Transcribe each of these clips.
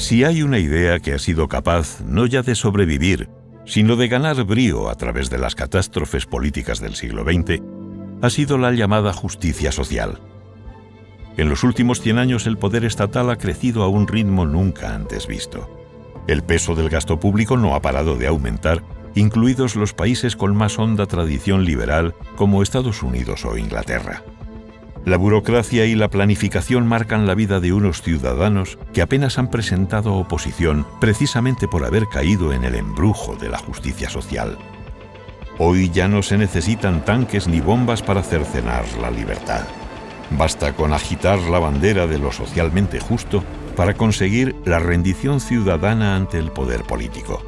Si hay una idea que ha sido capaz no ya de sobrevivir, sino de ganar brío a través de las catástrofes políticas del siglo XX, ha sido la llamada justicia social. En los últimos 100 años el poder estatal ha crecido a un ritmo nunca antes visto. El peso del gasto público no ha parado de aumentar, incluidos los países con más honda tradición liberal como Estados Unidos o Inglaterra. La burocracia y la planificación marcan la vida de unos ciudadanos que apenas han presentado oposición precisamente por haber caído en el embrujo de la justicia social. Hoy ya no se necesitan tanques ni bombas para cercenar la libertad. Basta con agitar la bandera de lo socialmente justo para conseguir la rendición ciudadana ante el poder político.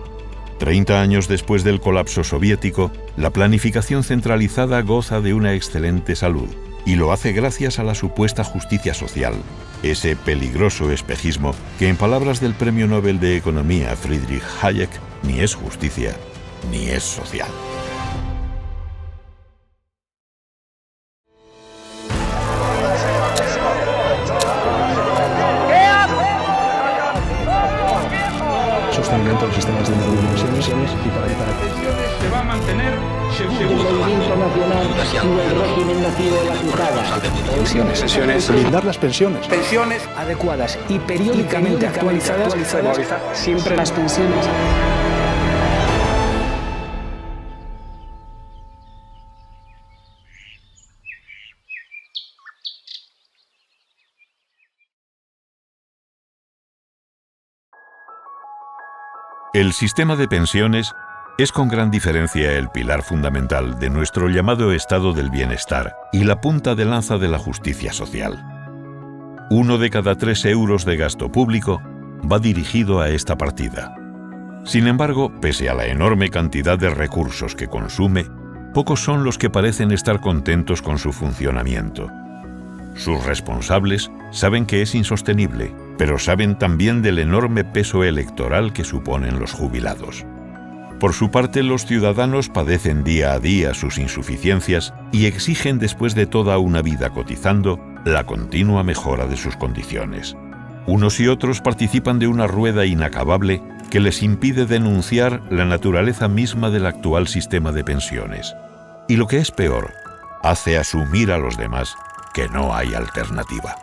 30 años después del colapso soviético, la planificación centralizada goza de una excelente salud, y lo hace gracias a la supuesta justicia social, ese peligroso espejismo que, en palabras del Premio Nobel de Economía Friedrich Hayek, ni es justicia ni es social. Sostenimiento de los sistemas de pensiones y para pensiones se va a mantener según el movimiento nacional y el régimen nacido de la cruzada. Pensiones. Blindar las pensiones. Pensiones adecuadas y periódicamente actualizadas. Siempre las pensiones. El sistema de pensiones es con gran diferencia el pilar fundamental de nuestro llamado estado del bienestar y la punta de lanza de la justicia social. 1 de cada 3 euros de gasto público va dirigido a esta partida. Sin embargo, pese a la enorme cantidad de recursos que consume, pocos son los que parecen estar contentos con su funcionamiento. Sus responsables saben que es insostenible, pero saben también del enorme peso electoral que suponen los jubilados. Por su parte, los ciudadanos padecen día a día sus insuficiencias y exigen, después de toda una vida cotizando, la continua mejora de sus condiciones. Unos y otros participan de una rueda inacabable que les impide denunciar la naturaleza misma del actual sistema de pensiones. Y lo que es peor, hace asumir a los demás que no hay alternativa.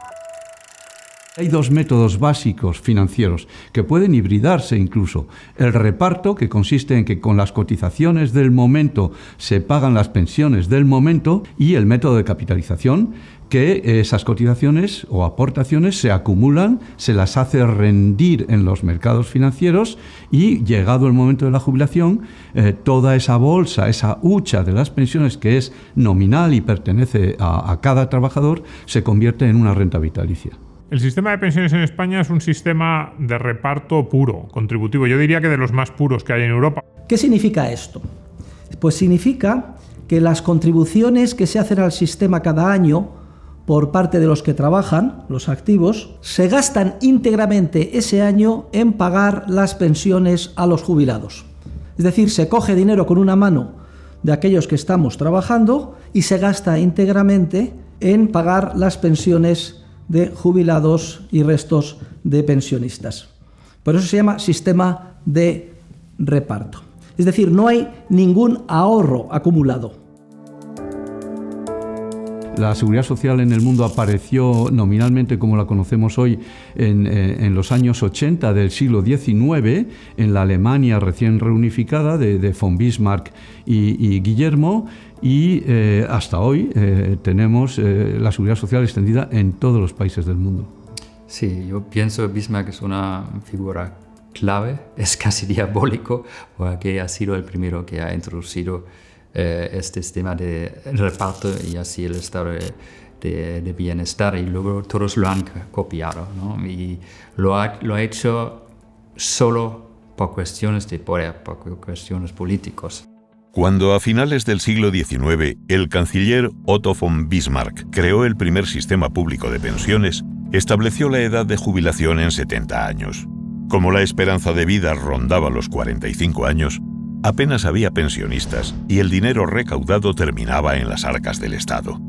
Hay 2 métodos básicos financieros que pueden hibridarse incluso. El reparto, que consiste en que con las cotizaciones del momento se pagan las pensiones del momento, y el método de capitalización, que esas cotizaciones o aportaciones se acumulan, se las hace rendir en los mercados financieros y, llegado el momento de la jubilación, toda esa bolsa, esa hucha de las pensiones, que es nominal y pertenece a cada trabajador, se convierte en una renta vitalicia. El sistema de pensiones en España es un sistema de reparto puro, contributivo. Yo diría que de los más puros que hay en Europa. ¿Qué significa esto? Pues significa que las contribuciones que se hacen al sistema cada año por parte de los que trabajan, los activos, se gastan íntegramente ese año en pagar las pensiones a los jubilados. Es decir, se coge dinero con una mano de aquellos que estamos trabajando y se gasta íntegramente en pagar las pensiones de jubilados y restos de pensionistas. Por eso se llama sistema de reparto. Es decir, no hay ningún ahorro acumulado. La seguridad social en el mundo apareció nominalmente como la conocemos hoy en los años 80 del siglo XIX, en la Alemania recién reunificada de von Bismarck y Guillermo, y hasta hoy tenemos la seguridad social extendida en todos los países del mundo. Sí, yo pienso que Bismarck es una figura clave, es casi diabólico, porque ha sido el primero que ha introducido este sistema de reparto y así el estado de bienestar, y luego todos lo han copiado, ¿no? Y lo ha hecho solo por cuestiones de poder, por cuestiones políticas. Cuando a finales del siglo XIX el canciller Otto von Bismarck creó el primer sistema público de pensiones, estableció la edad de jubilación en 70 años. Como la esperanza de vida rondaba los 45 años, apenas había pensionistas y el dinero recaudado terminaba en las arcas del Estado.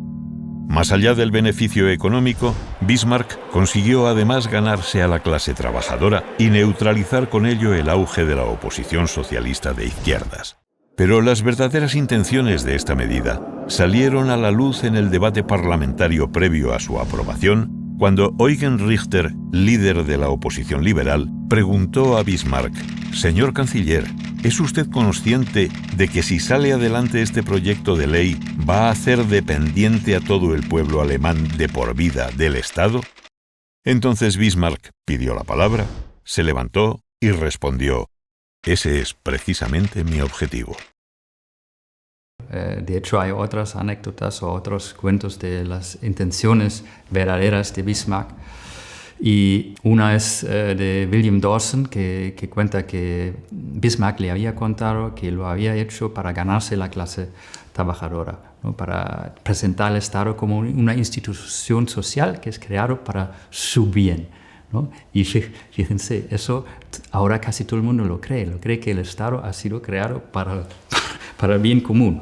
Más allá del beneficio económico, Bismarck consiguió además ganarse a la clase trabajadora y neutralizar con ello el auge de la oposición socialista de izquierdas. Pero las verdaderas intenciones de esta medida salieron a la luz en el debate parlamentario previo a su aprobación, cuando Eugen Richter, líder de la oposición liberal, preguntó a Bismarck: «Señor canciller, ¿es usted consciente de que si sale adelante este proyecto de ley va a hacer dependiente a todo el pueblo alemán de por vida del Estado?» Entonces Bismarck pidió la palabra, se levantó y respondió: «Ese es precisamente mi objetivo». De hecho, hay otras anécdotas o otros cuentos de las intenciones verdaderas de Bismarck. Y una es de William Dawson, que cuenta que Bismarck le había contado que lo había hecho para ganarse la clase trabajadora, ¿no? Para presentar al Estado como una institución social que es creado para su bien, ¿no? Y fíjense, eso ahora casi todo el mundo lo cree que el Estado ha sido creado para el bien común.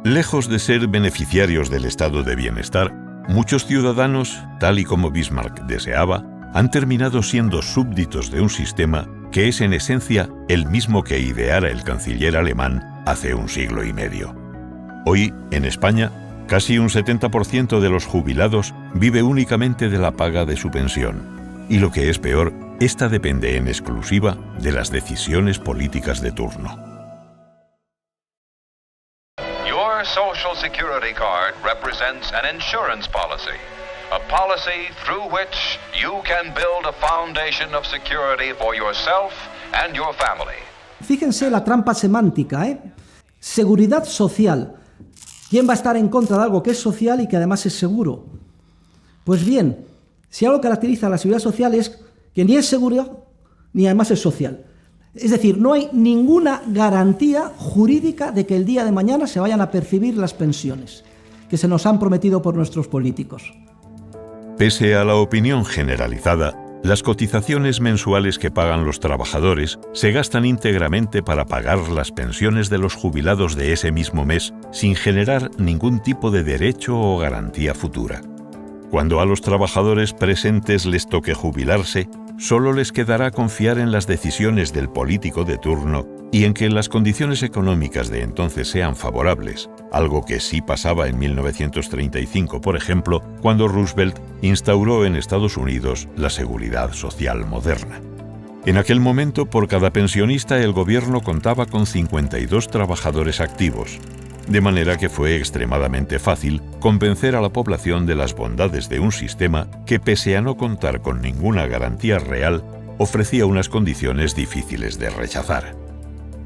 Lejos de ser beneficiarios del estado de bienestar, muchos ciudadanos, tal y como Bismarck deseaba, han terminado siendo súbditos de un sistema que es en esencia el mismo que ideara el canciller alemán hace un siglo y medio. Hoy, en España, casi un 70% de los jubilados vive únicamente de la paga de su pensión. Y lo que es peor, esta depende en exclusiva de las decisiones políticas de turno. Your Social Security card represents an insurance policy, a policy through which you can build a foundation of security for yourself and your family. Fíjense la trampa semántica, ¿eh? Seguridad social. ¿Quién va a estar en contra de algo que es social y que además es seguro? Pues bien, si algo caracteriza a la seguridad social es que ni es seguro ni además es social. Es decir, no hay ninguna garantía jurídica de que el día de mañana se vayan a percibir las pensiones que se nos han prometido por nuestros políticos. Pese a la opinión generalizada, las cotizaciones mensuales que pagan los trabajadores se gastan íntegramente para pagar las pensiones de los jubilados de ese mismo mes sin generar ningún tipo de derecho o garantía futura. Cuando a los trabajadores presentes les toque jubilarse, solo les quedará confiar en las decisiones del político de turno y en que las condiciones económicas de entonces sean favorables, algo que sí pasaba en 1935, por ejemplo, cuando Roosevelt instauró en Estados Unidos la seguridad social moderna. En aquel momento, por cada pensionista, el gobierno contaba con 52 trabajadores activos, de manera que fue extremadamente fácil convencer a la población de las bondades de un sistema que, pese a no contar con ninguna garantía real, ofrecía unas condiciones difíciles de rechazar.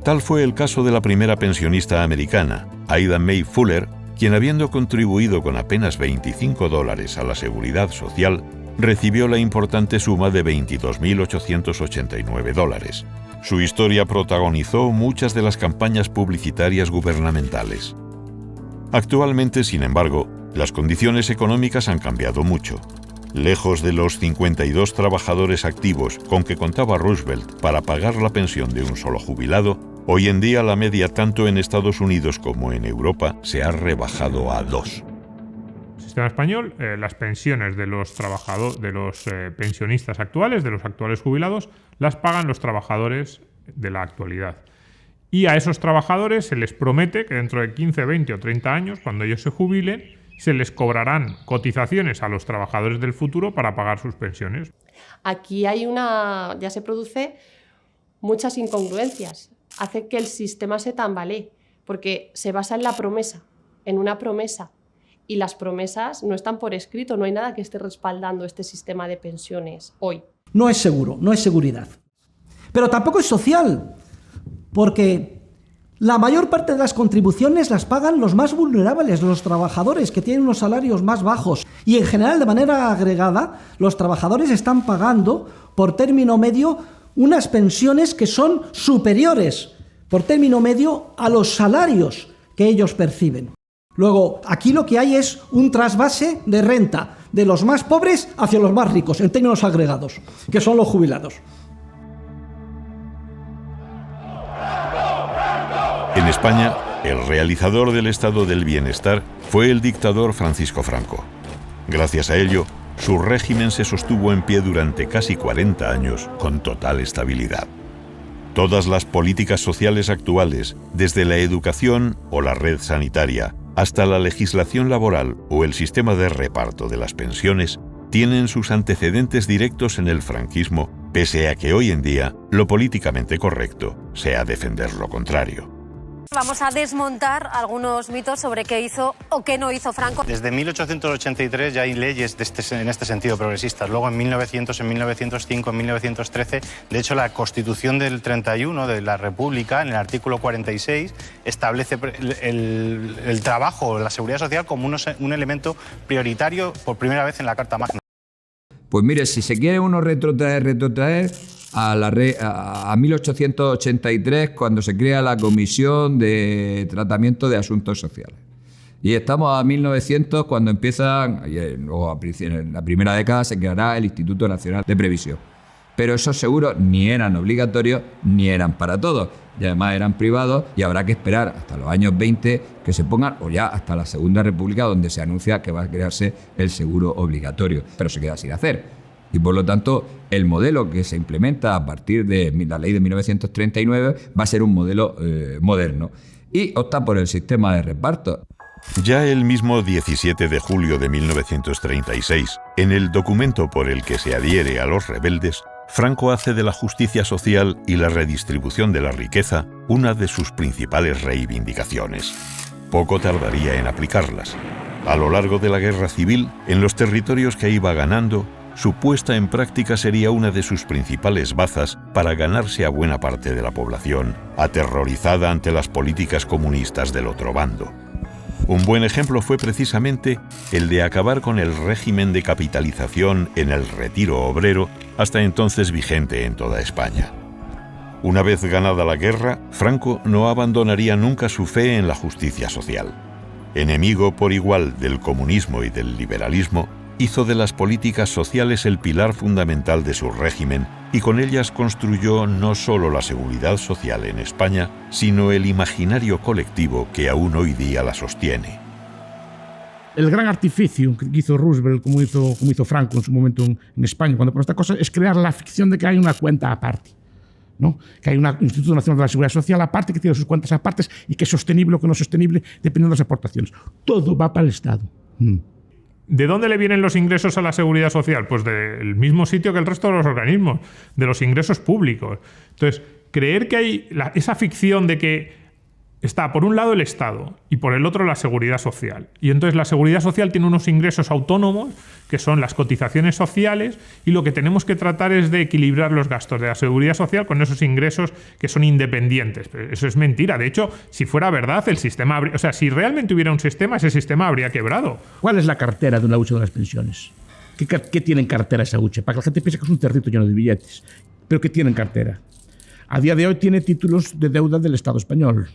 Tal fue el caso de la primera pensionista americana, Ida May Fuller, quien, habiendo contribuido con apenas $25 a la seguridad social, recibió la importante suma de $22.889. Su historia protagonizó muchas de las campañas publicitarias gubernamentales. Actualmente, sin embargo, las condiciones económicas han cambiado mucho. Lejos de los 52 trabajadores activos con que contaba Roosevelt para pagar la pensión de un solo jubilado, hoy en día la media tanto en Estados Unidos como en Europa se ha rebajado a 2. Sistema español, las pensiones de los pensionistas actuales, de los actuales jubilados, las pagan los trabajadores de la actualidad. Y a esos trabajadores se les promete que dentro de 15, 20 o 30 años, cuando ellos se jubilen, se les cobrarán cotizaciones a los trabajadores del futuro para pagar sus pensiones. Aquí ya se produce muchas incongruencias. Hace que el sistema se tambalee, porque se basa en la promesa, en una promesa. Y las promesas no están por escrito, no hay nada que esté respaldando este sistema de pensiones hoy. No es seguro, no es seguridad. Pero tampoco es social, porque la mayor parte de las contribuciones las pagan los más vulnerables, los trabajadores que tienen unos salarios más bajos. Y en general, de manera agregada, los trabajadores están pagando por término medio unas pensiones que son superiores por término medio a los salarios que ellos perciben. Luego, aquí lo que hay es un trasvase de renta de los más pobres hacia los más ricos, en términos agregados, que son los jubilados. En España, El realizador del estado del bienestar fue el dictador Francisco Franco. Gracias a ello, su régimen se sostuvo en pie durante casi 40 años con total estabilidad. Todas las políticas sociales actuales, desde la educación o la red sanitaria hasta la legislación laboral o el sistema de reparto de las pensiones, tienen sus antecedentes directos en el franquismo, pese a que hoy en día lo políticamente correcto sea defender lo contrario. Vamos a desmontar algunos mitos sobre qué hizo o qué no hizo Franco. Desde 1883 ya hay leyes en este sentido progresistas. Luego en 1900, en 1905, en 1913, de hecho la Constitución del 31 de la República, en el artículo 46, establece el trabajo, la seguridad social como un elemento prioritario por primera vez en la Carta Magna. Pues mire, si se quiere uno retrotraer a 1883, cuando se crea la Comisión de Tratamiento de Asuntos Sociales. Y estamos a 1900, cuando empiezan, o en la primera década se creará el Instituto Nacional de Previsión. Pero esos seguros ni eran obligatorios ni eran para todos. Y además eran privados y habrá que esperar hasta los años 20 que se pongan, o ya hasta la Segunda República, donde se anuncia que va a crearse el seguro obligatorio. Pero se queda sin hacer. Y por lo tanto, el modelo que se implementa a partir de la ley de 1939 va a ser un modelo moderno. Y opta por el sistema de reparto. Ya el mismo 17 de julio de 1936, en el documento por el que se adhiere a los rebeldes, Franco hace de la justicia social y la redistribución de la riqueza una de sus principales reivindicaciones. Poco tardaría en aplicarlas. A lo largo de la guerra civil, en los territorios que iba ganando, su puesta en práctica sería una de sus principales bazas para ganarse a buena parte de la población, aterrorizada ante las políticas comunistas del otro bando. Un buen ejemplo fue precisamente el de acabar con el régimen de capitalización en el retiro obrero, hasta entonces vigente en toda España. Una vez ganada la guerra, Franco no abandonaría nunca su fe en la justicia social. Enemigo por igual del comunismo y del liberalismo, hizo de las políticas sociales el pilar fundamental de su régimen y con ellas construyó no solo la seguridad social en España, sino el imaginario colectivo que aún hoy día la sostiene. El gran artificio que hizo Roosevelt, como hizo Franco en su momento en España, cuando pone esta cosa, es crear la ficción de que hay una cuenta aparte, ¿no? Que hay un Instituto Nacional de la Seguridad Social aparte, que tiene sus cuentas apartes y que es sostenible o que no es sostenible dependiendo de las aportaciones. Todo va para el Estado. ¿De dónde le vienen los ingresos a la seguridad social? Pues del mismo sitio que el resto de los organismos, de los ingresos públicos. Entonces, creer que hay esa ficción de que está por un lado el Estado y por el otro la seguridad social. Y entonces la seguridad social tiene unos ingresos autónomos, que son las cotizaciones sociales, y lo que tenemos que tratar es de equilibrar los gastos de la seguridad social con esos ingresos que son independientes. Pero eso es mentira. De hecho, si fuera verdad, el sistema habría, o sea, si realmente hubiera un sistema, ese sistema habría quebrado. ¿Cuál es la cartera de una hucha de las pensiones? ¿Qué tiene en cartera esa hucha? Para que la gente piense que es un territo lleno de billetes. ¿Pero qué tiene en cartera? A día de hoy tiene títulos de deuda del Estado español.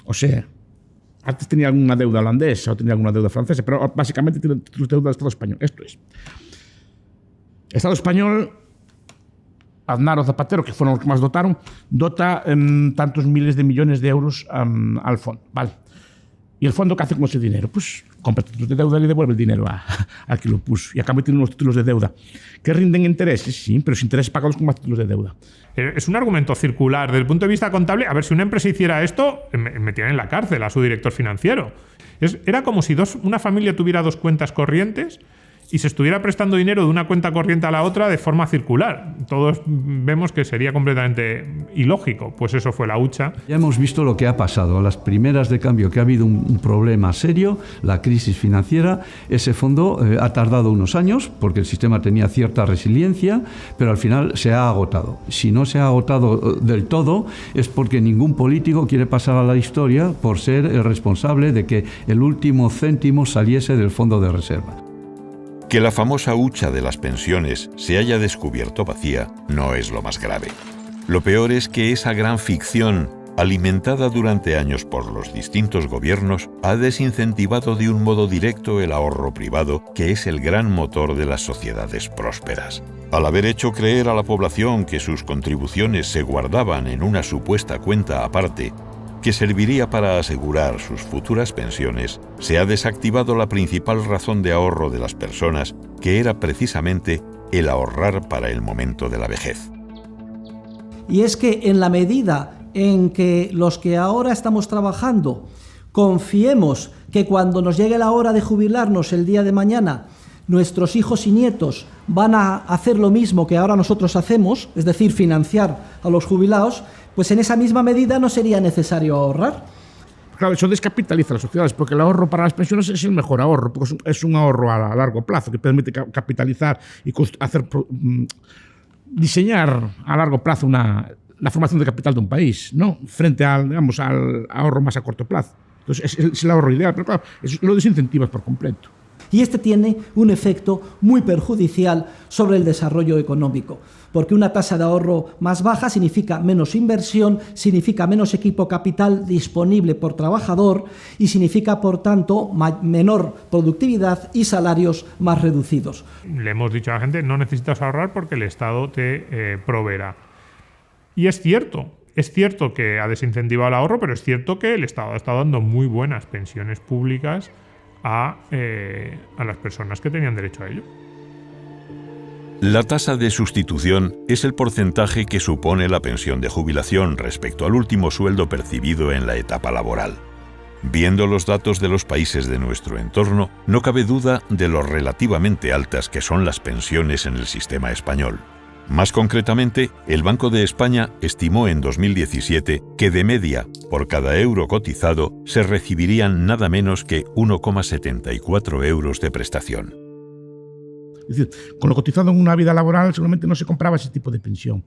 O sea, antes tenía alguna deuda holandesa o tenía alguna deuda francesa, pero básicamente tiene títulos de deuda del Estado español. Esto es. El Estado español, Aznar o Zapatero, que fueron los que más dotaron, dota tantos miles de millones de euros al fondo. ¿Vale? ¿Y el fondo qué hace con ese dinero? Pues compra títulos de deuda y le devuelve el dinero al que lo puso. Y a cambio tiene unos títulos de deuda que rinden intereses, sí, pero los intereses pagados con más títulos de deuda. Es un argumento circular. Desde el punto de vista contable, a ver, si una empresa hiciera esto, metían en la cárcel a su director financiero. Era como si una familia tuviera dos cuentas corrientes y se estuviera prestando dinero de una cuenta corriente a la otra de forma circular. Todos vemos que sería completamente ilógico. Pues eso fue la hucha. Ya hemos visto lo que ha pasado. A las primeras de cambio que ha habido un problema serio, la crisis financiera, ese fondo ha tardado unos años porque el sistema tenía cierta resiliencia, pero al final se ha agotado. Si no se ha agotado del todo es porque ningún político quiere pasar a la historia por ser el responsable de que el último céntimo saliese del fondo de reserva. Que la famosa hucha de las pensiones se haya descubierto vacía no es lo más grave. Lo peor es que esa gran ficción, alimentada durante años por los distintos gobiernos, ha desincentivado de un modo directo el ahorro privado, que es el gran motor de las sociedades prósperas. Al haber hecho creer a la población que sus contribuciones se guardaban en una supuesta cuenta aparte, que serviría para asegurar sus futuras pensiones, se ha desactivado la principal razón de ahorro de las personas, que era precisamente el ahorrar para el momento de la vejez. Y es que en la medida en que los que ahora estamos trabajando confiemos que cuando nos llegue la hora de jubilarnos el día de mañana, nuestros hijos y nietos van a hacer lo mismo que ahora nosotros hacemos, es decir, financiar a los jubilados, pues en esa misma medida no sería necesario ahorrar. Claro, eso descapitaliza las sociedades, porque el ahorro para las pensiones es el mejor ahorro, porque es un ahorro a largo plazo que permite capitalizar y diseñar a largo plazo la formación de capital de un país, ¿no? Frente al ahorro más a corto plazo. Entonces es el ahorro ideal, pero claro, lo desincentivas por completo. Y este tiene un efecto muy perjudicial sobre el desarrollo económico, porque una tasa de ahorro más baja significa menos inversión, significa menos equipo capital disponible por trabajador y significa, por tanto, menor productividad y salarios más reducidos. Le hemos dicho a la gente, no necesitas ahorrar porque el Estado te proveerá. Y es cierto que ha desincentivado el ahorro, pero es cierto que el Estado ha estado dando muy buenas pensiones públicas a las personas que tenían derecho a ello. La tasa de sustitución es el porcentaje que supone la pensión de jubilación respecto al último sueldo percibido en la etapa laboral. Viendo los datos de los países de nuestro entorno, no cabe duda de lo relativamente altas que son las pensiones en el sistema español. Más concretamente, el Banco de España estimó en 2017 que de media, por cada euro cotizado, se recibirían nada menos que 1,74 euros de prestación. Es decir, con lo cotizado en una vida laboral seguramente no se compraba ese tipo de pensión.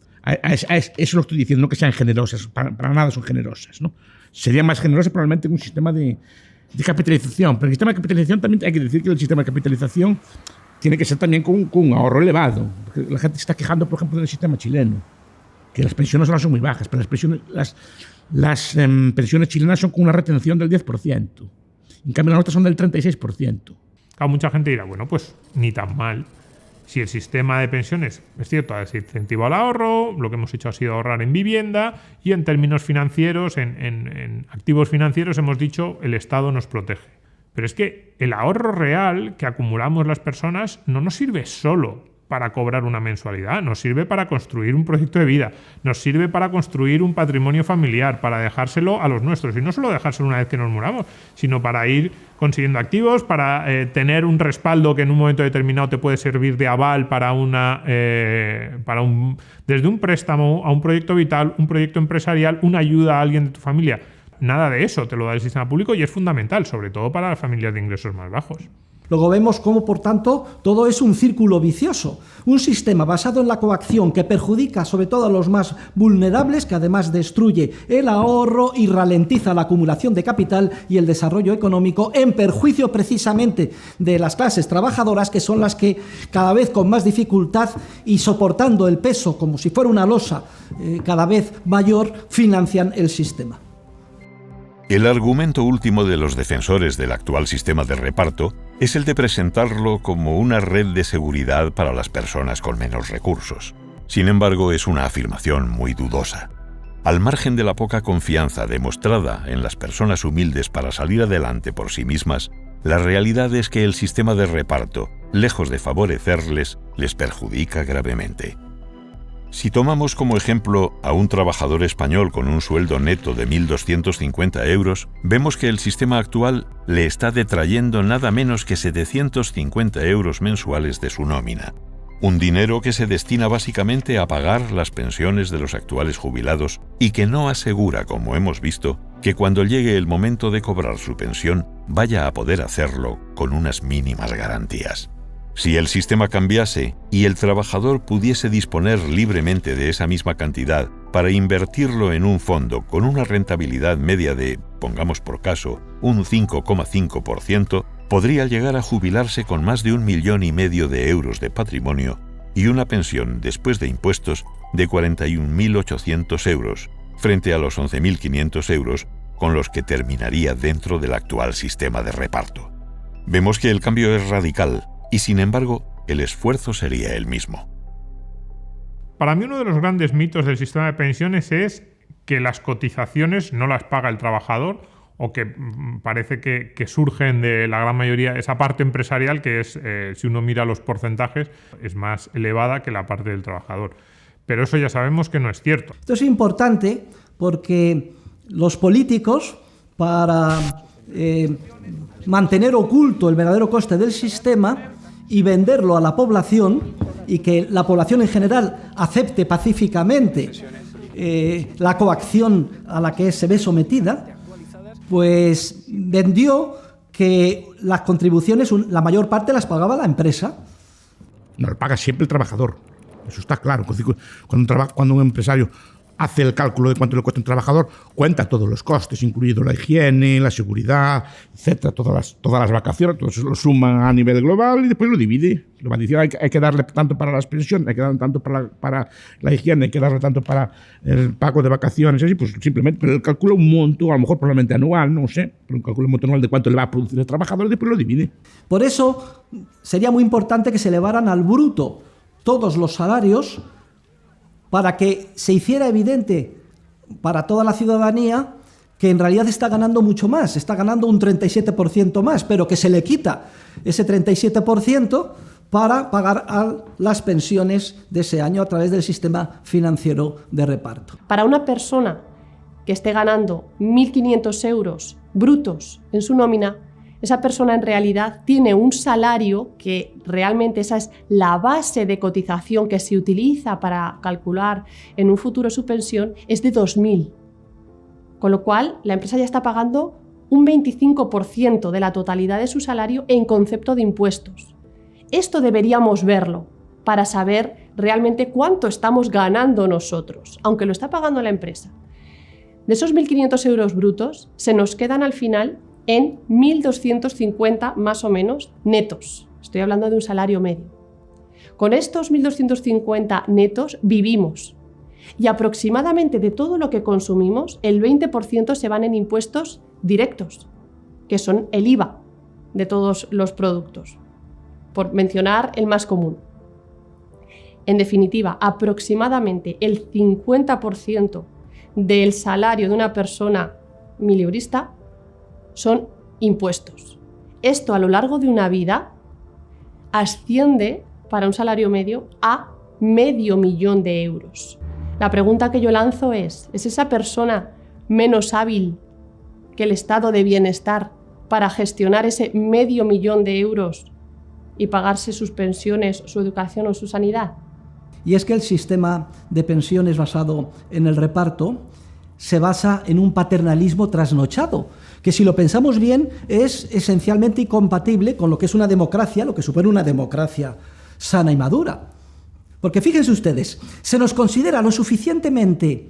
Eso lo estoy diciendo, no que sean generosas, para nada son generosas, ¿no? Serían más generosas probablemente en un sistema de capitalización, pero el sistema de capitalización también hay que decir que el sistema de capitalización tiene que ser también con un ahorro elevado. Porque la gente se está quejando, por ejemplo, del sistema chileno, que las pensiones ahora son muy bajas, pero las pensiones chilenas son con una retención del 10%. En cambio, las nuestras son del 36%. Claro, mucha gente dirá, bueno, pues ni tan mal. Si el sistema de pensiones, es cierto, ha incentivado al ahorro, lo que hemos hecho ha sido ahorrar en vivienda y en términos financieros, en activos financieros, hemos dicho, el Estado nos protege. Pero es que el ahorro real que acumulamos las personas no nos sirve solo para cobrar una mensualidad, nos sirve para construir un proyecto de vida, nos sirve para construir un patrimonio familiar, para dejárselo a los nuestros. Y no solo dejárselo una vez que nos muramos, sino para ir consiguiendo activos, para tener un respaldo que en un momento determinado te puede servir de aval para desde un préstamo a un proyecto vital, un proyecto empresarial, una ayuda a alguien de tu familia. Nada de eso te lo da el sistema público y es fundamental, sobre todo para las familias de ingresos más bajos. Luego vemos cómo, por tanto, todo es un círculo vicioso. Un sistema basado en la coacción que perjudica sobre todo a los más vulnerables, que además destruye el ahorro y ralentiza la acumulación de capital y el desarrollo económico, en perjuicio precisamente de las clases trabajadoras, que son las que cada vez con más dificultad y soportando el peso como si fuera una losa cada vez mayor, financian el sistema. El argumento último de los defensores del actual sistema de reparto es el de presentarlo como una red de seguridad para las personas con menos recursos. Sin embargo, es una afirmación muy dudosa. Al margen de la poca confianza demostrada en las personas humildes para salir adelante por sí mismas, la realidad es que el sistema de reparto, lejos de favorecerles, les perjudica gravemente. Si tomamos como ejemplo a un trabajador español con un sueldo neto de 1.250 euros, vemos que el sistema actual le está detrayendo nada menos que 750 euros mensuales de su nómina. Un dinero que se destina básicamente a pagar las pensiones de los actuales jubilados y que no asegura, como hemos visto, que cuando llegue el momento de cobrar su pensión vaya a poder hacerlo con unas mínimas garantías. Si el sistema cambiase y el trabajador pudiese disponer libremente de esa misma cantidad para invertirlo en un fondo con una rentabilidad media de, pongamos por caso, un 5,5%, podría llegar a jubilarse con más de 1,5 millones de euros de patrimonio y una pensión después de impuestos de 41.800 euros, frente a los 11.500 euros con los que terminaría dentro del actual sistema de reparto. Vemos que el cambio es radical, y sin embargo, el esfuerzo sería el mismo. Para mí uno de los grandes mitos del sistema de pensiones es que las cotizaciones no las paga el trabajador, o que parece que surgen de la gran mayoría, esa parte empresarial que es, si uno mira los porcentajes, es más elevada que la parte del trabajador. Pero eso ya sabemos que no es cierto. Esto es importante porque los políticos, para mantener oculto el verdadero coste del sistema y venderlo a la población, y que la población en general acepte pacíficamente la coacción a la que se ve sometida, pues vendió que las contribuciones, la mayor parte las pagaba la empresa. No, lo paga siempre el trabajador. Eso está claro. Cuando un empresario hace el cálculo de cuánto le cuesta un trabajador, cuenta todos los costes, incluido la higiene, la seguridad, etcétera, todas las vacaciones, todo eso lo suma a nivel global y después lo divide. Lo va a decir, hay que darle tanto para las pensiones, hay que darle tanto para la higiene, hay que darle tanto para el pago de vacaciones, así, pues simplemente, pero él calcula un monto, a lo mejor probablemente anual, no sé, pero un cálculo monto anual de cuánto le va a producir el trabajador y después lo divide. Por eso sería muy importante que se elevaran al bruto todos los salarios, para que se hiciera evidente para toda la ciudadanía que en realidad está ganando mucho más, está ganando un 37% más, pero que se le quita ese 37% para pagar las pensiones de ese año a través del sistema financiero de reparto. Para una persona que esté ganando 1.500 euros brutos en su nómina, esa persona en realidad tiene un salario que realmente esa es la base de cotización que se utiliza para calcular en un futuro su pensión, es de 2.000. Con lo cual, la empresa ya está pagando un 25% de la totalidad de su salario en concepto de impuestos. Esto deberíamos verlo para saber realmente cuánto estamos ganando nosotros, aunque lo está pagando la empresa. De esos 1.500 euros brutos, se nos quedan al final en 1.250 más o menos netos. Estoy hablando de un salario medio. Con estos 1.250 netos vivimos y aproximadamente de todo lo que consumimos, el 20% se van en impuestos directos, que son el IVA de todos los productos, por mencionar el más común. En definitiva, aproximadamente el 50% del salario de una persona mileurista son impuestos. Esto a lo largo de una vida asciende para un salario medio a 500.000 de euros. La pregunta que yo lanzo ¿es esa persona menos hábil que el estado de bienestar para gestionar ese 500.000 de euros y pagarse sus pensiones, su educación o su sanidad? Y es que el sistema de pensiones basado en el reparto se basa en un paternalismo trasnochado, que si lo pensamos bien es esencialmente incompatible con lo que es una democracia, lo que supone una democracia sana y madura. Porque fíjense ustedes, se nos considera lo suficientemente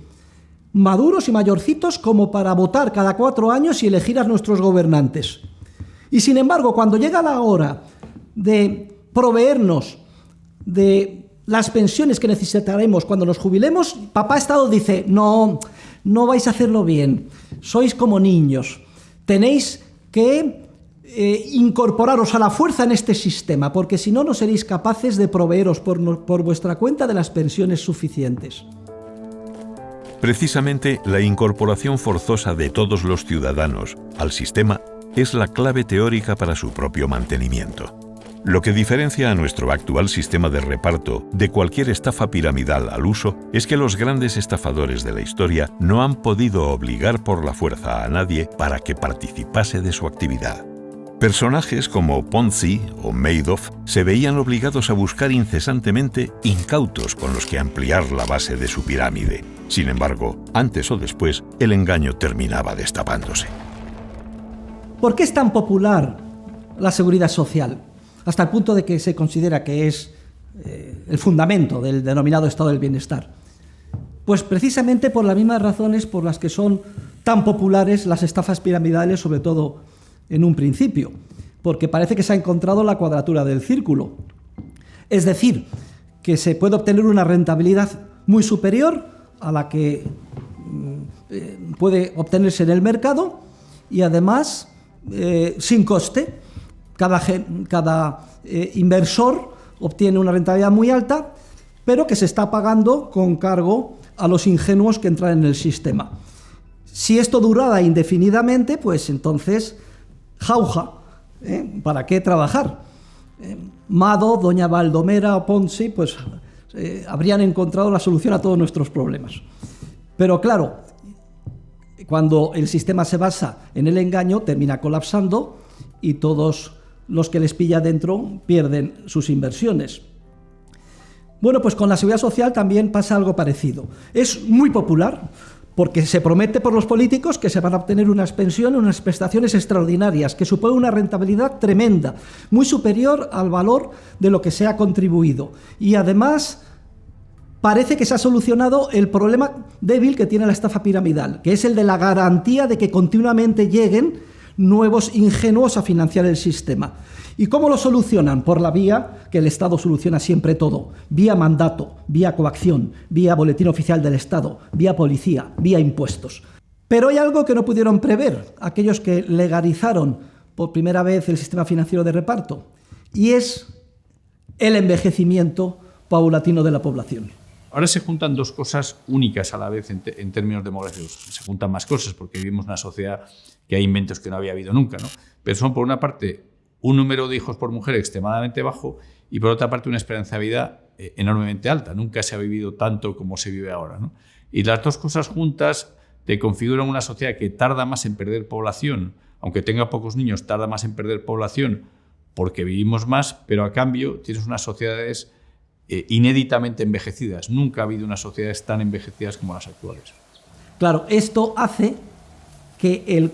maduros y mayorcitos como para votar cada 4 años y elegir a nuestros gobernantes. Y sin embargo, cuando llega la hora de proveernos de las pensiones que necesitaremos cuando nos jubilemos, papá Estado dice, no vais a hacerlo bien, sois como niños, tenéis que incorporaros a la fuerza en este sistema, porque si no, no seréis capaces de proveeros por vuestra cuenta de las pensiones suficientes. Precisamente la incorporación forzosa de todos los ciudadanos al sistema es la clave teórica para su propio mantenimiento. Lo que diferencia a nuestro actual sistema de reparto de cualquier estafa piramidal al uso es que los grandes estafadores de la historia no han podido obligar por la fuerza a nadie para que participase de su actividad. Personajes como Ponzi o Madoff se veían obligados a buscar incesantemente incautos con los que ampliar la base de su pirámide. Sin embargo, antes o después, el engaño terminaba destapándose. ¿Por qué es tan popular la seguridad social? Hasta el punto de que se considera que es el fundamento del denominado estado del bienestar. Pues precisamente por las mismas razones por las que son tan populares las estafas piramidales, sobre todo en un principio, porque parece que se ha encontrado la cuadratura del círculo. Es decir, que se puede obtener una rentabilidad muy superior a la que puede obtenerse en el mercado y además sin coste. Cada inversor obtiene una rentabilidad muy alta, pero que se está pagando con cargo a los ingenuos que entran en el sistema. Si esto durara indefinidamente, pues entonces, jauja, ¿para qué trabajar? Mado, doña Baldomera o Ponzi, pues habrían encontrado la solución a todos nuestros problemas. Pero claro, cuando el sistema se basa en el engaño, termina colapsando y todos los que les pilla dentro pierden sus inversiones. Bueno, pues con la seguridad social también pasa algo parecido. Es muy popular porque se promete por los políticos que se van a obtener unas pensiones, unas prestaciones extraordinarias, que supone una rentabilidad tremenda, muy superior al valor de lo que se ha contribuido. Y además parece que se ha solucionado el problema débil que tiene la estafa piramidal, que es el de la garantía de que continuamente lleguen nuevos ingenuos a financiar el sistema. ¿Y cómo lo solucionan? Por la vía que el Estado soluciona siempre todo. Vía mandato, vía coacción, vía boletín oficial del Estado, vía policía, vía impuestos. Pero hay algo que no pudieron prever aquellos que legalizaron por primera vez el sistema financiero de reparto, y es el envejecimiento paulatino de la población. Ahora se juntan dos cosas únicas a la vez en términos demográficos. Se juntan más cosas porque vivimos en una sociedad que hay inventos que no había habido nunca, ¿no? Pero son, por una parte, un número de hijos por mujer extremadamente bajo y, por otra parte, una esperanza de vida enormemente alta. Nunca se ha vivido tanto como se vive ahora, ¿no? Y las dos cosas juntas te configuran una sociedad que tarda más en perder población, aunque tenga pocos niños, tarda más en perder población porque vivimos más, pero a cambio tienes unas sociedades inéditamente envejecidas. Nunca ha habido unas sociedades tan envejecidas como las actuales. Claro, esto hace que el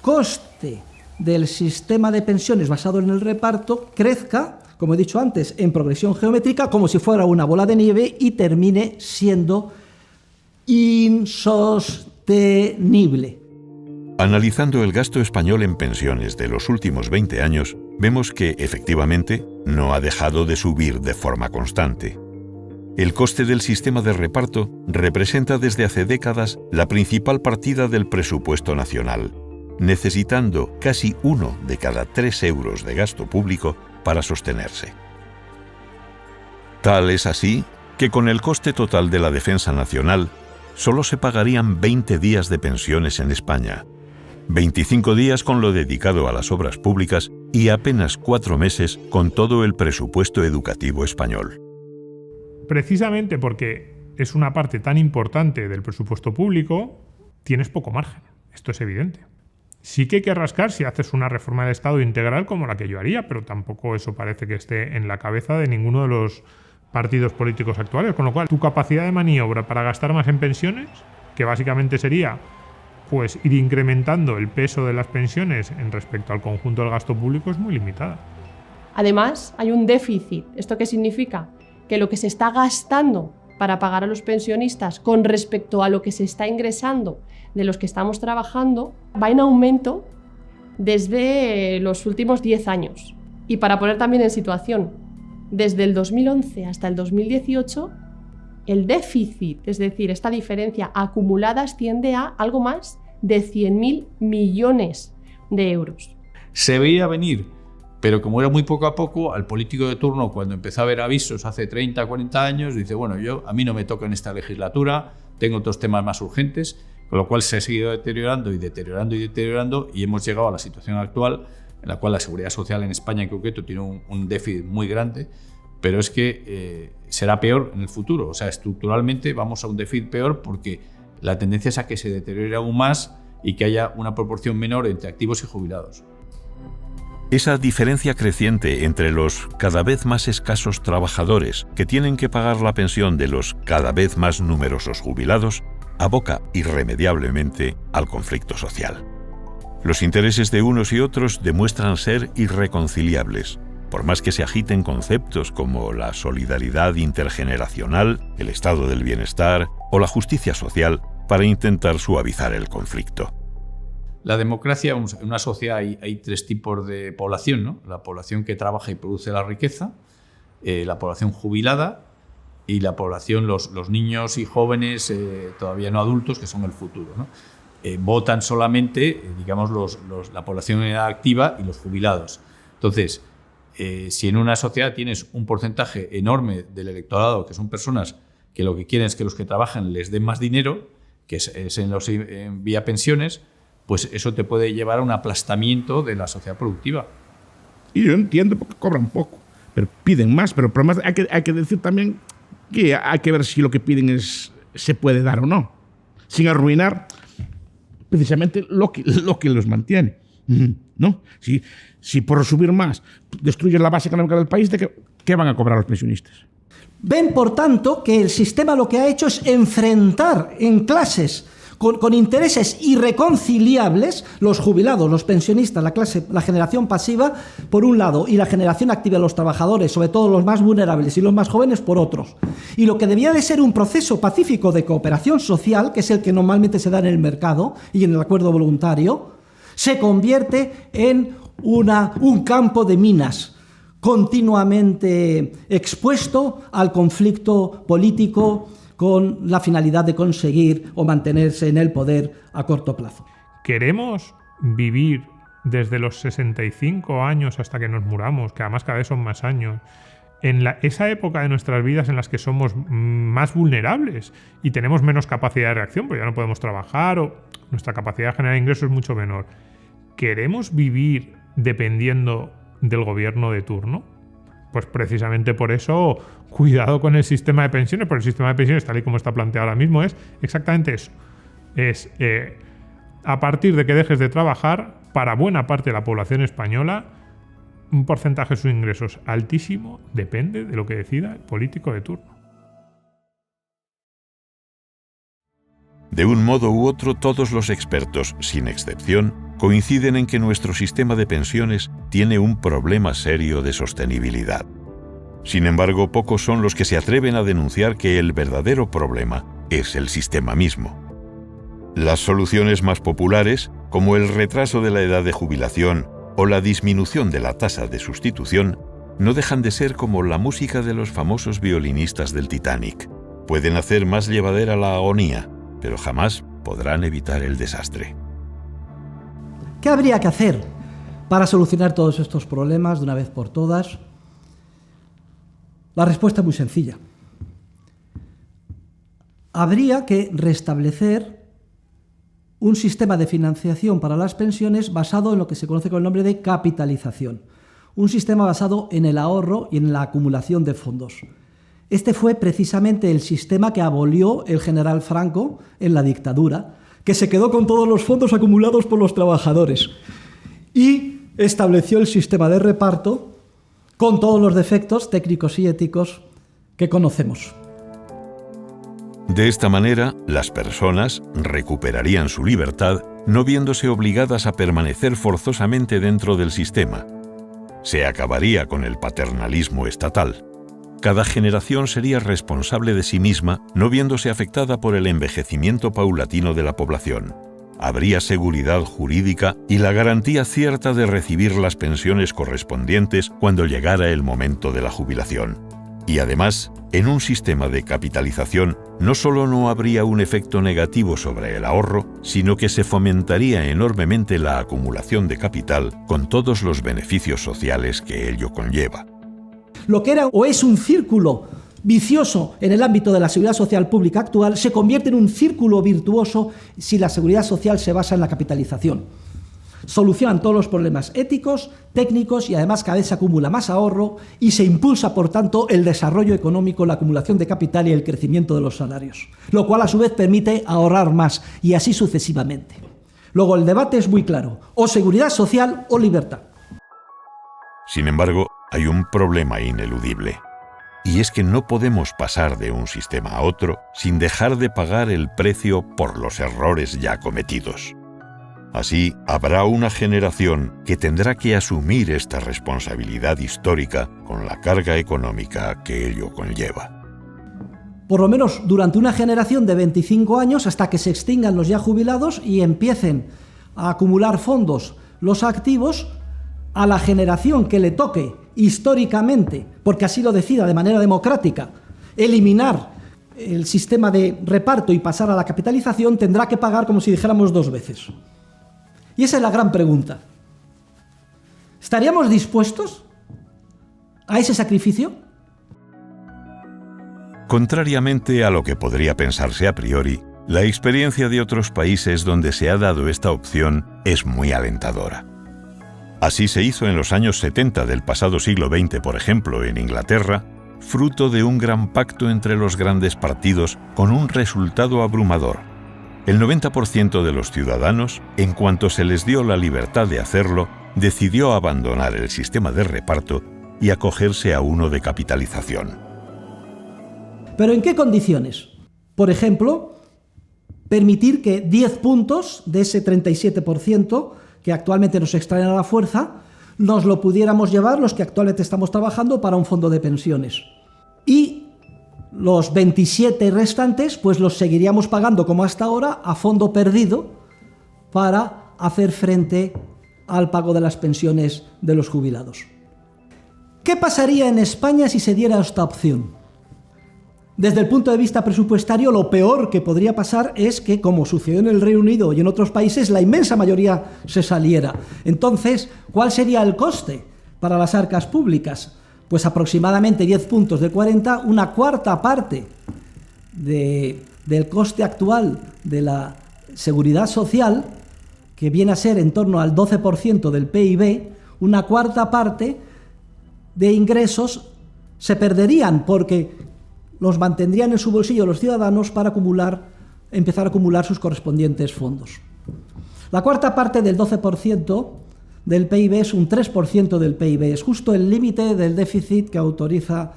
coste del sistema de pensiones basado en el reparto crezca, como he dicho antes, en progresión geométrica, como si fuera una bola de nieve, y termine siendo insostenible. Analizando el gasto español en pensiones de los últimos 20 años, vemos que, efectivamente, no ha dejado de subir de forma constante. El coste del sistema de reparto representa desde hace décadas la principal partida del presupuesto nacional, necesitando casi 1 de cada 3 euros de gasto público para sostenerse. Tal es así que con el coste total de la defensa nacional solo se pagarían 20 días de pensiones en España, 25 días con lo dedicado a las obras públicas y apenas 4 meses con todo el presupuesto educativo español. Precisamente porque es una parte tan importante del presupuesto público, tienes poco margen. Esto es evidente. Sí que hay que rascar si haces una reforma del Estado integral como la que yo haría, pero tampoco eso parece que esté en la cabeza de ninguno de los partidos políticos actuales, con lo cual tu capacidad de maniobra para gastar más en pensiones, que básicamente sería pues ir incrementando el peso de las pensiones en respecto al conjunto del gasto público, es muy limitada. Además, hay un déficit. ¿Esto qué significa? Que lo que se está gastando para pagar a los pensionistas con respecto a lo que se está ingresando de los que estamos trabajando va en aumento desde los últimos 10 años. Y para poner también en situación, desde el 2011 hasta el 2018, el déficit, es decir, esta diferencia acumulada, asciende a algo más de 100.000 millones de euros. Se veía venir, pero como era muy poco a poco, al político de turno, cuando empezó a ver avisos hace 30, 40 años, dice, bueno, a mí no me toca en esta legislatura, tengo otros temas más urgentes, con lo cual se ha seguido deteriorando y deteriorando y deteriorando, y hemos llegado a la situación actual en la cual la seguridad social en España en concreto tiene un déficit muy grande, pero es que será peor en el futuro. O sea, estructuralmente vamos a un déficit peor porque la tendencia es a que se deteriore aún más y que haya una proporción menor entre activos y jubilados. Esa diferencia creciente entre los cada vez más escasos trabajadores que tienen que pagar la pensión de los cada vez más numerosos jubilados aboca irremediablemente al conflicto social. Los intereses de unos y otros demuestran ser irreconciliables, por más que se agiten conceptos como la solidaridad intergeneracional, el estado del bienestar o la justicia social para intentar suavizar el conflicto. La democracia, en una sociedad hay 3 tipos de población, ¿no? La población que trabaja y produce la riqueza, la población jubilada y la población, los niños y jóvenes todavía no adultos, que son el futuro, ¿no? Votan solamente, digamos, la población en edad activa y los jubilados. Entonces, si en una sociedad tienes un porcentaje enorme del electorado, que son personas que lo que quieren es que los que trabajan les den más dinero, que es vía pensiones, pues eso te puede llevar a un aplastamiento de la sociedad productiva. Y yo entiendo porque cobran poco, pero piden más. Pero el problema es que hay que decir también que hay que ver si lo que piden se puede dar o no, sin arruinar precisamente lo que los mantiene, ¿no? Si por subir más destruyes la base económica del país, ¿qué van a cobrar los pensionistas? Ven, por tanto, que el sistema lo que ha hecho es enfrentar en clases con intereses irreconciliables los jubilados, los pensionistas, la generación pasiva, por un lado, y la generación activa de los trabajadores, sobre todo los más vulnerables y los más jóvenes, por otros. Y lo que debía de ser un proceso pacífico de cooperación social, que es el que normalmente se da en el mercado y en el acuerdo voluntario, se convierte en un campo de minas continuamente expuesto al conflicto político con la finalidad de conseguir o mantenerse en el poder a corto plazo. ¿Queremos vivir desde los 65 años hasta que nos muramos, que además cada vez son más años, en esa época de nuestras vidas en las que somos más vulnerables y tenemos menos capacidad de reacción, porque ya no podemos trabajar o nuestra capacidad de generar ingresos es mucho menor? ¿Queremos vivir dependiendo del gobierno de turno? Pues precisamente por eso, cuidado con el sistema de pensiones, porque el sistema de pensiones, tal y como está planteado ahora mismo, es exactamente eso. Es a partir de que dejes de trabajar, para buena parte de la población española, un porcentaje de sus ingresos altísimo depende de lo que decida el político de turno. De un modo u otro, todos los expertos, sin excepción, coinciden en que nuestro sistema de pensiones tiene un problema serio de sostenibilidad. Sin embargo, pocos son los que se atreven a denunciar que el verdadero problema es el sistema mismo. Las soluciones más populares, como el retraso de la edad de jubilación o la disminución de la tasa de sustitución, no dejan de ser como la música de los famosos violinistas del Titanic. Pueden hacer más llevadera la agonía, pero jamás podrán evitar el desastre. ¿Qué habría que hacer para solucionar todos estos problemas de una vez por todas? La respuesta es muy sencilla. Habría que restablecer un sistema de financiación para las pensiones basado en lo que se conoce con el nombre de capitalización. Un sistema basado en el ahorro y en la acumulación de fondos. Este fue precisamente el sistema que abolió el general Franco en la dictadura, que se quedó con todos los fondos acumulados por los trabajadores y estableció el sistema de reparto con todos los defectos técnicos y éticos que conocemos. De esta manera, las personas recuperarían su libertad, no viéndose obligadas a permanecer forzosamente dentro del sistema. Se acabaría con el paternalismo estatal. Cada generación sería responsable de sí misma, no viéndose afectada por el envejecimiento paulatino de la población. Habría seguridad jurídica y la garantía cierta de recibir las pensiones correspondientes cuando llegara el momento de la jubilación. Y además, en un sistema de capitalización, no solo no habría un efecto negativo sobre el ahorro, sino que se fomentaría enormemente la acumulación de capital con todos los beneficios sociales que ello conlleva. Lo que era o es un círculo vicioso en el ámbito de la seguridad social pública actual se convierte en un círculo virtuoso si la seguridad social se basa en la capitalización. Solucionan todos los problemas éticos, técnicos y además cada vez se acumula más ahorro y se impulsa, por tanto, el desarrollo económico, la acumulación de capital y el crecimiento de los salarios, lo cual a su vez permite ahorrar más y así sucesivamente. Luego el debate es muy claro, o seguridad social o libertad. Sin embargo, hay un problema ineludible, y es que no podemos pasar de un sistema a otro sin dejar de pagar el precio por los errores ya cometidos. Así, habrá una generación que tendrá que asumir esta responsabilidad histórica con la carga económica que ello conlleva. Por lo menos durante una generación de 25 años hasta que se extingan los ya jubilados y empiecen a acumular fondos los activos, a la generación que le toque históricamente, porque así lo decida de manera democrática, eliminar el sistema de reparto y pasar a la capitalización, tendrá que pagar como si dijéramos 2 veces. Y esa es la gran pregunta. ¿Estaríamos dispuestos a ese sacrificio? Contrariamente a lo que podría pensarse a priori, la experiencia de otros países donde se ha dado esta opción es muy alentadora. Así se hizo en los años 70 del pasado siglo XX, por ejemplo, en Inglaterra, fruto de un gran pacto entre los grandes partidos con un resultado abrumador. El 90% de los ciudadanos, en cuanto se les dio la libertad de hacerlo, decidió abandonar el sistema de reparto y acogerse a uno de capitalización. ¿Pero en qué condiciones? Por ejemplo, permitir que 10 puntos de ese 37% que actualmente nos extraen a la fuerza, nos lo pudiéramos llevar los que actualmente estamos trabajando para un fondo de pensiones. Y los 27 restantes, pues los seguiríamos pagando como hasta ahora a fondo perdido para hacer frente al pago de las pensiones de los jubilados. ¿Qué pasaría en España si se diera esta opción? Desde el punto de vista presupuestario, lo peor que podría pasar es que, como sucedió en el Reino Unido y en otros países, la inmensa mayoría se saliera. Entonces, ¿cuál sería el coste para las arcas públicas? Pues aproximadamente 10 puntos de 40, una cuarta parte del coste actual de la seguridad social, que viene a ser en torno al 12% del PIB, una cuarta parte de ingresos se perderían porque los mantendrían en su bolsillo los ciudadanos para empezar a acumular sus correspondientes fondos. La cuarta parte del 12% del PIB es un 3% del PIB, es justo el límite del déficit que autoriza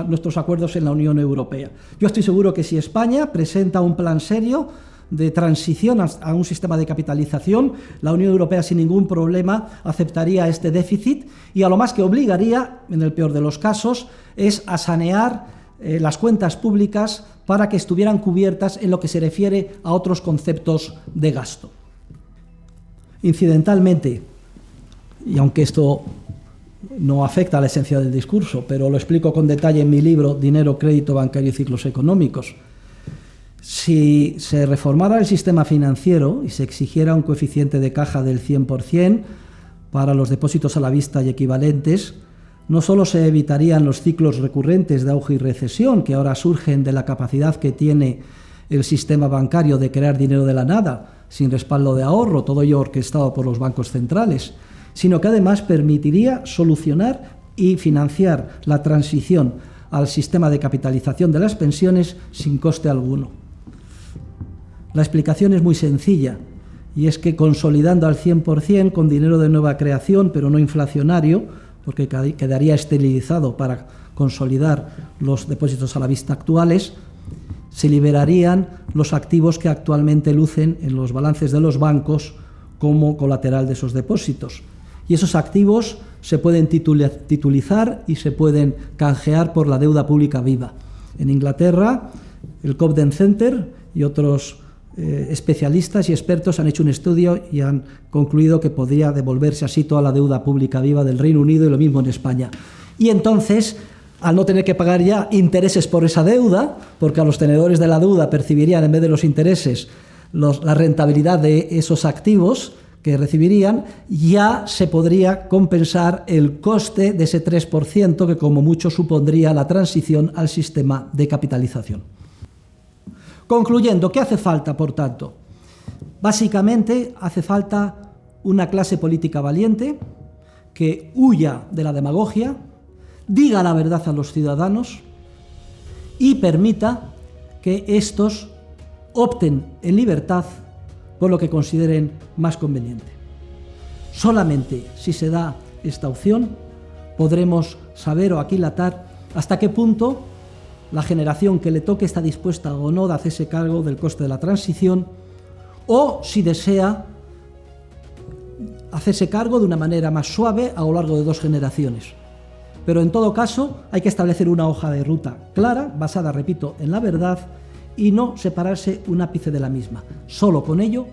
nuestros acuerdos en la Unión Europea. Yo estoy seguro que si España presenta un plan serio de transición a un sistema de capitalización, la Unión Europea sin ningún problema aceptaría este déficit y a lo más que obligaría, en el peor de los casos, es a sanear las cuentas públicas para que estuvieran cubiertas en lo que se refiere a otros conceptos de gasto. Incidentalmente, y aunque esto no afecta a la esencia del discurso, pero lo explico con detalle en mi libro Dinero, Crédito Bancario y Ciclos Económicos, si se reformara el sistema financiero y se exigiera un coeficiente de caja del 100% para los depósitos a la vista y equivalentes, no solo se evitarían los ciclos recurrentes de auge y recesión que ahora surgen de la capacidad que tiene el sistema bancario de crear dinero de la nada, sin respaldo de ahorro, todo ello orquestado por los bancos centrales, sino que además permitiría solucionar y financiar la transición al sistema de capitalización de las pensiones sin coste alguno. La explicación es muy sencilla, y es que consolidando al 100% con dinero de nueva creación, pero no inflacionario, porque quedaría esterilizado para consolidar los depósitos a la vista actuales, se liberarían los activos que actualmente lucen en los balances de los bancos como colateral de esos depósitos. Y esos activos se pueden titulizar y se pueden canjear por la deuda pública viva. En Inglaterra, el Cobden Center y otros especialistas y expertos han hecho un estudio y han concluido que podría devolverse así toda la deuda pública viva del Reino Unido y lo mismo en España. Y entonces, al no tener que pagar ya intereses por esa deuda, porque a los tenedores de la deuda percibirían en vez de los intereses la rentabilidad de esos activos que recibirían, ya se podría compensar el coste de ese 3% que como mucho supondría la transición al sistema de capitalización. Concluyendo, ¿qué hace falta, por tanto? Básicamente hace falta una clase política valiente que huya de la demagogia, diga la verdad a los ciudadanos y permita que estos opten en libertad por lo que consideren más conveniente. Solamente si se da esta opción podremos saber o aquilatar hasta qué punto la generación que le toque está dispuesta o no de hacerse cargo del coste de la transición, o si desea hacerse cargo de una manera más suave a lo largo de 2 generaciones. Pero en todo caso hay que establecer una hoja de ruta clara, basada, repito, en la verdad y no separarse un ápice de la misma. Solo con ello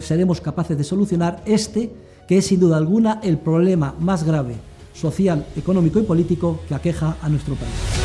seremos capaces de solucionar que es sin duda alguna el problema más grave, social, económico y político que aqueja a nuestro país.